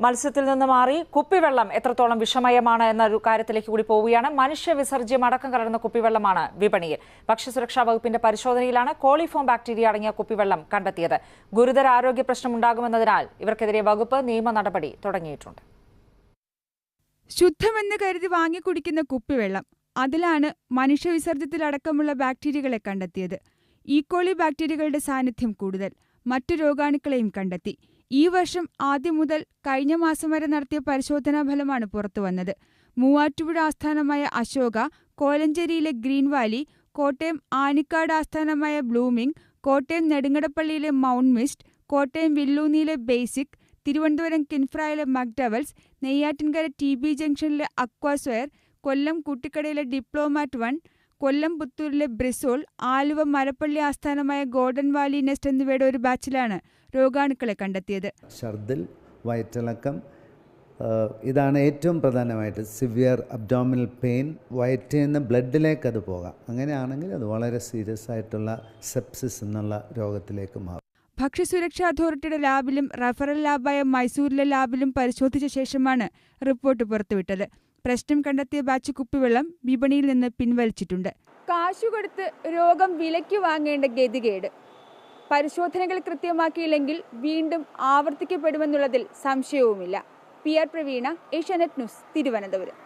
മത്സ്യത്തിൽ നിന്ന് മാറി കുപ്പിവെള്ളം എത്രത്തോളം വിഷമയമാണ് എന്ന കാര്യത്തിലേക്ക് കൂടി പോവുകയാണ്. മനുഷ്യ വിസർജ്യം അടക്കം കലർന്ന കുപ്പിവെള്ളമാണ് വിപണിയിൽ. ഭക്ഷ്യസുരക്ഷാ വകുപ്പിന്റെ പരിശോധനയിലാണ് കോളിഫോം ബാക്ടീരിയ അടങ്ങിയ കുപ്പിവെള്ളം കണ്ടെത്തിയത്. ഗുരുതര ആരോഗ്യ പ്രശ്നമുണ്ടാകുമെന്നതിനാൽ ഇവർക്കെതിരെ വകുപ്പ് നിയമ നടപടി തുടങ്ങിയിട്ടുണ്ട്. ശുദ്ധമെന്ന് കരുതി വാങ്ങിക്കുടിക്കുന്ന കുപ്പിവെള്ളം, അതിലാണ് മനുഷ്യവിസർജ്യത്തിലടക്കമുള്ള ബാക്ടീരിയകളെ കണ്ടെത്തിയത്. ഈക്കോളി ബാക്ടീരിയകളുടെ സാന്നിധ്യം കൂടുതൽ. മറ്റു രോഗാണുക്കളെയും കണ്ടെത്തി. ഈ വർഷം ആദ്യം മുതൽ കഴിഞ്ഞ മാസം വരെ നടത്തിയ പരിശോധനാ ഫലമാണ് പുറത്തുവന്നത്. മൂവാറ്റുപുഴ ആസ്ഥാനമായ അശോക, കോലഞ്ചേരിയിലെ ഗ്രീൻ വാലി, കോട്ടയം ആനിക്കാട് ആസ്ഥാനമായ ബ്ലൂമിംഗ്, കോട്ടയം നെടുങ്കടപ്പള്ളിയിലെ മൗണ്ട് മിസ്റ്റ്, കോട്ടയം വില്ലൂന്നിയിലെ ബേസിക്, തിരുവനന്തപുരം കിൻഫ്രയിലെ മക്ഡവൽസ്, നെയ്യാറ്റിൻകര TB ജംഗ്ഷനിലെ അക്വാസ്വയർ, കൊല്ലം കുട്ടിക്കടയിലെ ഡിപ്ലോമാറ്റ് 1, കൊല്ലം പുത്തൂരിലെ ബ്രിസോൾ, ആലുവ മരപ്പള്ളി ആസ്ഥാനമായ ഗോൾഡൻ വാലി നെസ്റ്റ് എന്നിവയുടെ ഒരു ബാച്ചിലാണ് രോഗാണുക്കളെ കണ്ടെത്തിയത്. ഛർദിൽ, വയറ്റിളക്കം, ഇതാണ് ഏറ്റവും പ്രധാനമായിട്ട്. സിവിയർ അബ്ഡോമിനൽ പെയിൻ, വയറ്റിൽ നിന്ന് ബ്ലഡിലേക്ക് അത് പോകാം. അങ്ങനെയാണെങ്കിൽ അത് വളരെ സീരിയസ് ആയിട്ടുള്ള സെപ്സിസ് എന്നുള്ള രോഗത്തിലേക്ക് മാറും. ഭക്ഷ്യസുരക്ഷാ അതോറിറ്റിയുടെ ലാബിലും റഫറൽ ലാബായ മൈസൂരിലെ ലാബിലും പരിശോധിച്ച ശേഷമാണ് റിപ്പോർട്ട് പുറത്തുവിട്ടത്. പ്രശ്നം കണ്ടെത്തിയ ബാച്ച് കുപ്പിവെള്ളം വിപണിയിൽ നിന്ന് പിൻവലിച്ചിട്ടുണ്ട്. കാശുകൊടുത്ത് രോഗം വിലയ്ക്ക് വാങ്ങേണ്ട ഗതികേട്. പരിശോധനകൾ കൃത്യമാക്കിയില്ലെങ്കിൽ വീണ്ടും ആവർത്തിക്കപ്പെടുമെന്നുള്ളതിൽ സംശയവുമില്ല. PR Praveena, Asianet news, Thiruvananthapuram.